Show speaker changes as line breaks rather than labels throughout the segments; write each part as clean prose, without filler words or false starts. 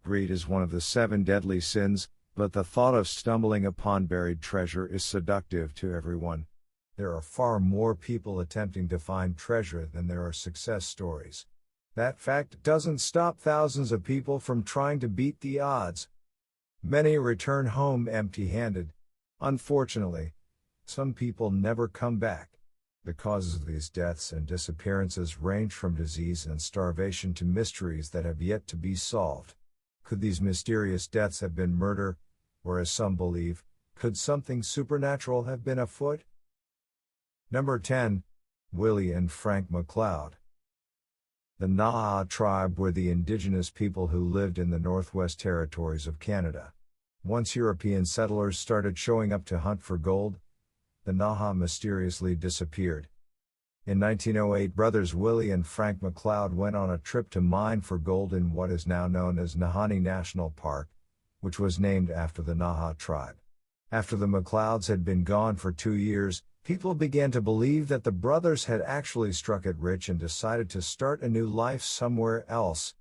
greed is one of the 7 deadly sins, but the thought of stumbling upon buried treasure is seductive to everyone. There are far more people attempting to find treasure than there are success stories. That fact doesn't stop thousands of people from trying to beat the odds. Many return home empty-handed. Unfortunately, some people never come back. The causes of these deaths and disappearances range from disease and starvation to mysteries that have yet to be solved. Could these mysterious deaths have been murder, or as some believe, could something supernatural have been afoot? Number 10. Willie and Frank McCloud. The Naha tribe were the indigenous people who lived in the Northwest Territories of Canada. Once European settlers started showing up to hunt for gold, the Naha mysteriously disappeared. In 1908, brothers Willie and Frank McCloud went on a trip to mine for gold in what is now known as Nahanni National Park, which was named after the Naha tribe. After the McClouds had been gone for 2 years, people began to believe that the brothers had actually struck it rich and decided to start a new life somewhere else.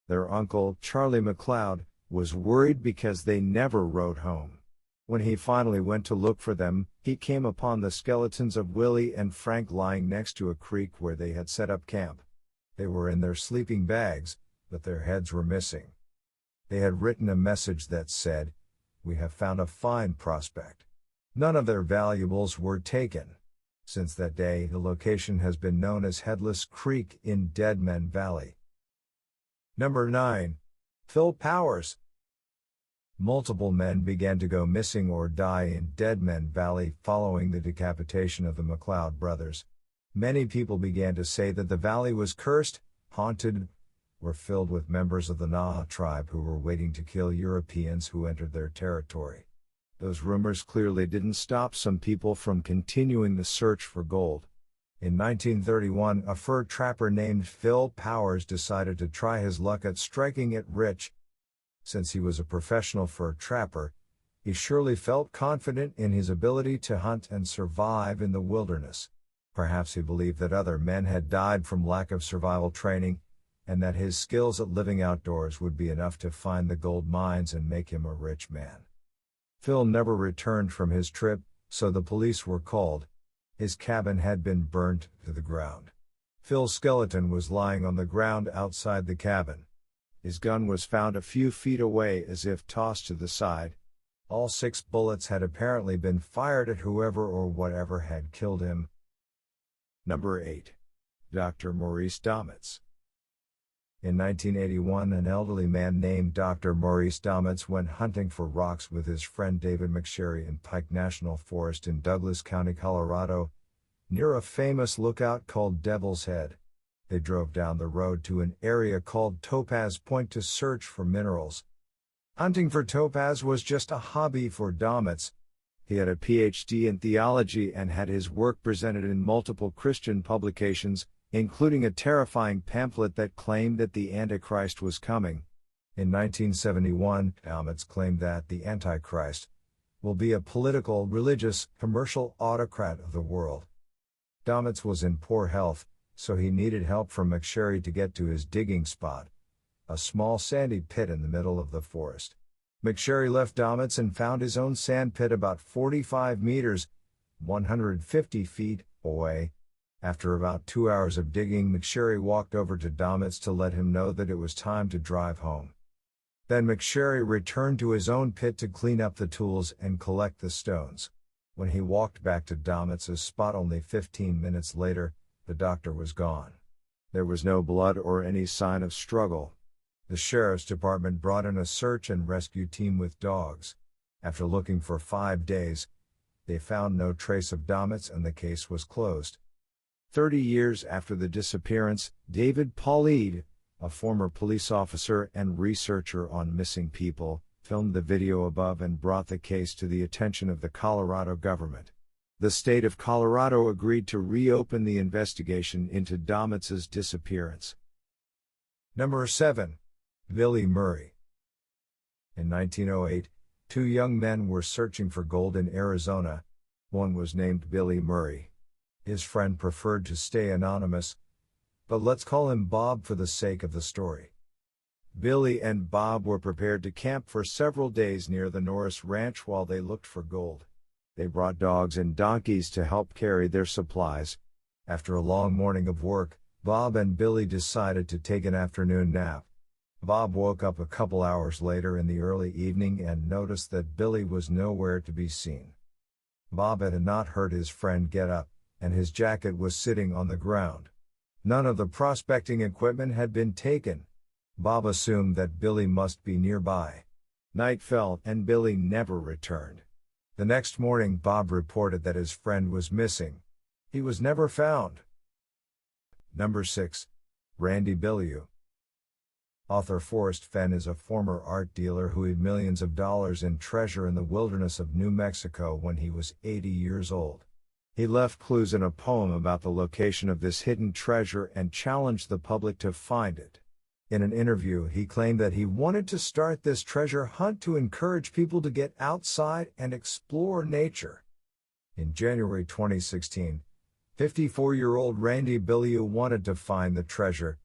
Their uncle, Charlie McCloud, was worried because they never wrote home. When he finally went to look for them, he came upon the skeletons of Willie and Frank lying next to a creek where they had set up camp. They were in their sleeping bags, but their heads were missing. They had written a message that said, "We have found a fine prospect." None of their valuables were taken. Since that day, the location has been known as Headless Creek in Deadman Valley. Number 9. Phil Powers. Multiple men began to go missing or die in Deadman Valley following the decapitation of the McCloud brothers. Many people began to say that the valley was cursed, haunted, or filled with members of the Naha tribe who were waiting to kill Europeans who entered their territory. Those rumors clearly didn't stop some people from continuing the search for gold. In 1931, a fur trapper named Phil Powers decided to try his luck at striking it rich. Since he was a professional fur trapper, he surely felt confident in his ability to hunt and survive in the wilderness. Perhaps he believed that other men had died from lack of survival training, and that his skills at living outdoors would be enough to find the gold mines and make him a rich man. Phil never returned from his trip, so the police were called. His cabin had been burnt to the ground. Phil's skeleton was lying on the ground outside the cabin. His gun was found a few feet away as if tossed to the side. All 6 bullets had apparently been fired at whoever or whatever had killed him. Number 8. Dr. Maurice Domitz. In 1981, an elderly man named Dr. Maurice Domitz went hunting for rocks with his friend David McSherry in Pike National Forest in Douglas County, Colorado, near a famous lookout called Devil's Head. They drove down the road to an area called Topaz Point to search for minerals. Hunting for topaz was just a hobby for Domitz. He had a PhD in theology and had his work presented in multiple Christian publications, including a terrifying pamphlet that claimed that the Antichrist was coming. In 1971, Domitz claimed that the Antichrist will be a political, religious, commercial autocrat of the world. Domitz was in poor health, so he needed help from McSherry to get to his digging spot, a small sandy pit in the middle of the forest. McSherry left Domitz and found his own sand pit about 45 meters, 150 feet, away. After about 2 hours of digging, McSherry walked over to Domitz to let him know that it was time to drive home. Then McSherry returned to his own pit to clean up the tools and collect the stones. When he walked back to Domitz's spot only 15 minutes later, the doctor was gone. There was no blood or any sign of struggle. The sheriff's department brought in a search and rescue team with dogs. After looking for 5 days, they found no trace of Domitz and the case was closed. 30 years after the disappearance, David Paulides, a former police officer and researcher on missing people, filmed the video above and brought the case to the attention of the Colorado government. The state of Colorado agreed to reopen the investigation into Domitz's disappearance. Number 7. Billy Murray. In 1908, 2 young men were searching for gold in Arizona. One was named Billy Murray. His friend preferred to stay anonymous, but let's call him Bob for the sake of the story. Billy and Bob were prepared to camp for several days near the Norris Ranch while they looked for gold. They brought dogs and donkeys to help carry their supplies. After a long morning of work, Bob and Billy decided to take an afternoon nap. Bob woke up a couple hours later in the early evening and noticed that Billy was nowhere to be seen. Bob had not heard his friend get up, and his jacket was sitting on the ground. None of the prospecting equipment had been taken. Bob assumed that Billy must be nearby. Night fell and Billy never returned. The next morning Bob reported that his friend was missing. He was never found. Number 6. Randy Bilyeu. Author Forrest Fenn is a former art dealer who hid millions of dollars in treasure in the wilderness of New Mexico when he was 80 years old. He left clues in a poem about the location of this hidden treasure and challenged the public to find it. In an interview, he claimed that he wanted to start this treasure hunt to encourage people to get outside and explore nature. In January 2016, 54-year-old Randy Bilyeu wanted to find the treasure,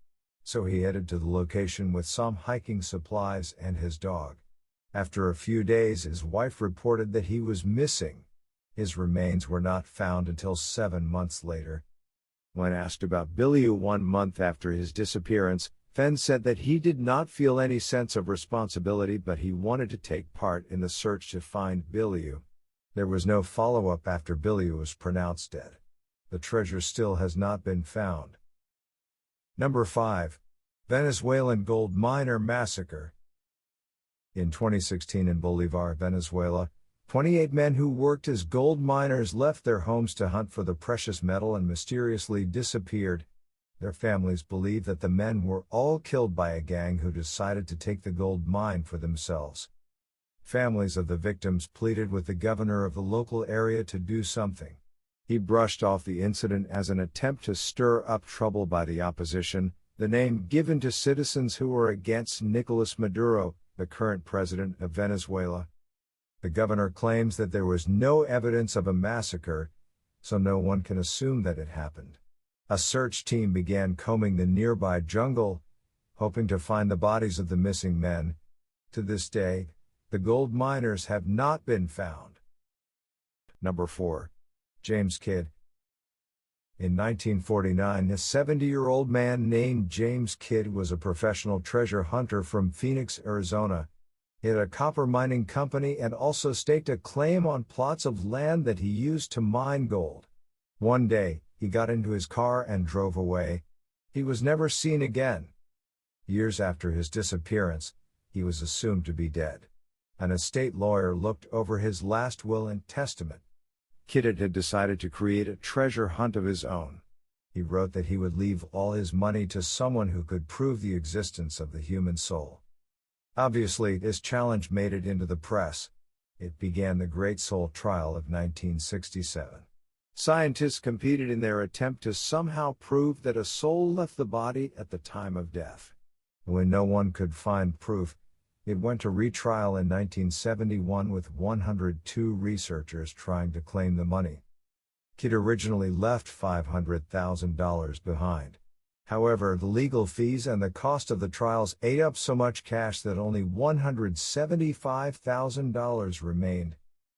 so he headed to the location with some hiking supplies and his dog. After a few days, his wife reported that he was missing. His remains were not found until 7 months later. When asked about Bilyeu 1 month after his disappearance, Fenn said that he did not feel any sense of responsibility, but he wanted to take part in the search to find Bilyeu. There was no follow-up after Bilyeu was pronounced dead. The treasure still has not been found. Number 5. Venezuelan gold miner massacre. In 2016 in Bolivar, Venezuela, 28 men who worked as gold miners left their homes to hunt for the precious metal and mysteriously disappeared. Their families believe that the men were all killed by a gang who decided to take the gold mine for themselves. Families of the victims pleaded with the governor of the local area to do something. He brushed off the incident as an attempt to stir up trouble by the opposition, the name given to citizens who were against Nicolas Maduro, the current president of Venezuela. The governor claims that there was no evidence of a massacre, so no one can assume that it happened. A search team began combing the nearby jungle, hoping to find the bodies of the missing men. To this day, the gold miners have not been found. Number 4. James Kidd. In 1949, a 70-year-old man named James Kidd was a professional treasure hunter from Phoenix, Arizona. He had a copper mining company and also staked a claim on plots of land that he used to mine gold. One day, he got into his car and drove away. He was never seen again. Years after his disappearance, he was assumed to be dead. An estate lawyer looked over his last will and testament. Kidd had decided to create a treasure hunt of his own. He wrote that he would leave all his money to someone who could prove the existence of the human soul. Obviously, this challenge made it into the press. It began the Great Soul Trial of 1967. Scientists competed in their attempt to somehow prove that a soul left the body at the time of death. When no one could find proof, it went to retrial in 1971 with 102 researchers trying to claim the money. Kidd originally left $500,000 behind. However, the legal fees and the cost of the trials ate up so much cash that only $175,000 remained.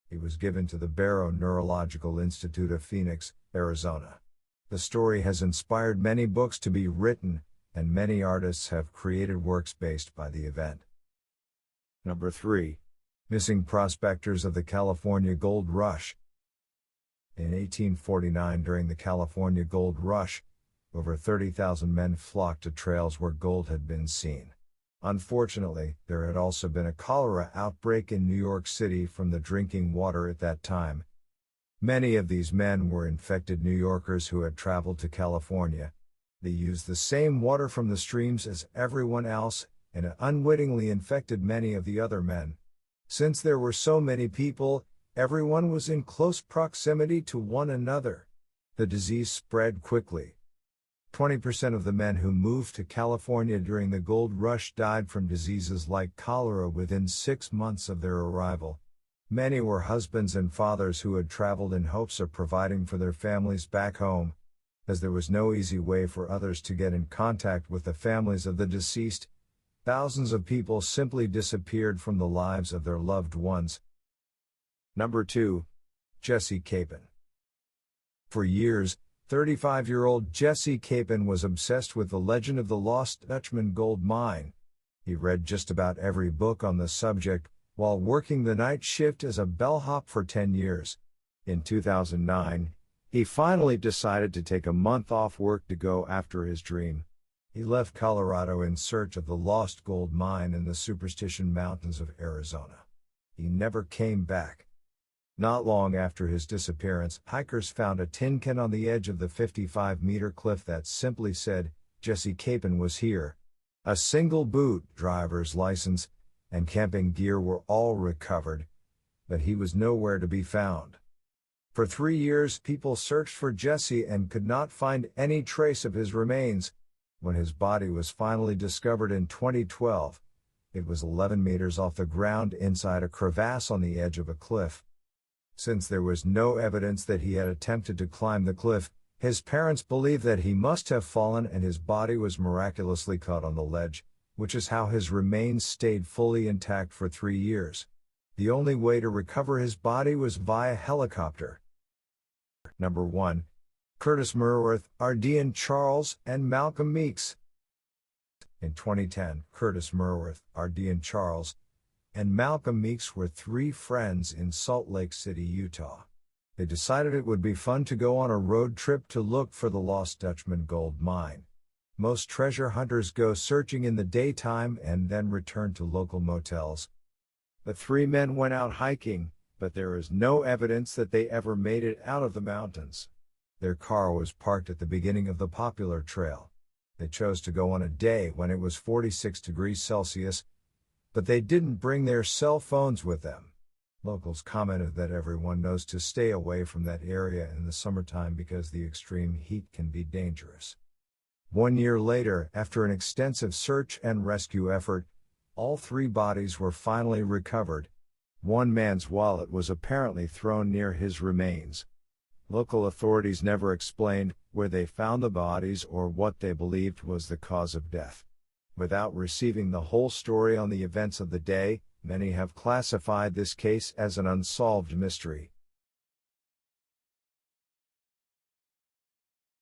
It was given to the Barrow Neurological Institute of Phoenix, Arizona. The story has inspired many books to be written, and many artists have created works based by the event. Number 3. Missing prospectors of the California Gold Rush. In 1849, during the California Gold Rush, over 30,000 men flocked to trails where gold had been seen. Unfortunately, there had also been a cholera outbreak in New York City from the drinking water at that time. Many of these men were infected New Yorkers who had traveled to California. They used the same water from the streams as everyone else, and it unwittingly infected many of the other men. Since there were so many people, everyone was in close proximity to one another. The disease spread quickly. 20% of the men who moved to California during the gold rush died from diseases like cholera within 6 months of their arrival. Many were husbands and fathers who had traveled in hopes of providing for their families back home. As there was no easy way for others to get in contact with the families of the deceased, Thousands of people simply disappeared from the lives of their loved ones. Number 2. Jesse Capen. For years, 35-year-old Jesse Capen was obsessed with the legend of the lost Dutchman gold mine. He read just about every book on the subject, while working the night shift as a bellhop for 10 years. In 2009, he finally decided to take a month off work to go after his dream. He left Colorado in search of the lost gold mine in the Superstition Mountains of Arizona. He never came back. Not long after his disappearance, hikers found a tin can on the edge of the 55-meter cliff that simply said, "Jesse Capen was here." A single boot, driver's license, and camping gear were all recovered, but he was nowhere to be found. For 3 years, people searched for Jesse and could not find any trace of his remains. When his body was finally discovered in 2012, it was 11 meters off the ground inside a crevasse on the edge of a cliff. Since there was no evidence that he had attempted to climb the cliff, his parents believe that he must have fallen and his body was miraculously caught on the ledge, which is how his remains stayed fully intact for 3 years. The only way to recover his body was via helicopter. Number 1. Curtis Meredith, Ardean Charles, and Malcolm Meeks. In 2010, Curtis Meredith, Ardean Charles, and Malcolm Meeks were 3 friends in Salt Lake City, Utah. They decided it would be fun to go on a road trip to look for the lost Dutchman gold mine. Most treasure hunters go searching in the daytime and then return to local motels. The 3 men went out hiking, but there is no evidence that they ever made it out of the mountains. Their car was parked at the beginning of the popular trail. They chose to go on a day when it was 46 degrees Celsius, but they didn't bring their cell phones with them. Locals commented that everyone knows to stay away from that area in the summertime because the extreme heat can be dangerous. 1 year later, after an extensive search and rescue effort, all 3 bodies were finally recovered. One man's wallet was apparently thrown near his remains. Local authorities never explained where they found the bodies or what they believed was the cause of death. Without receiving the whole story on the events of the day, many have classified this case as an unsolved mystery.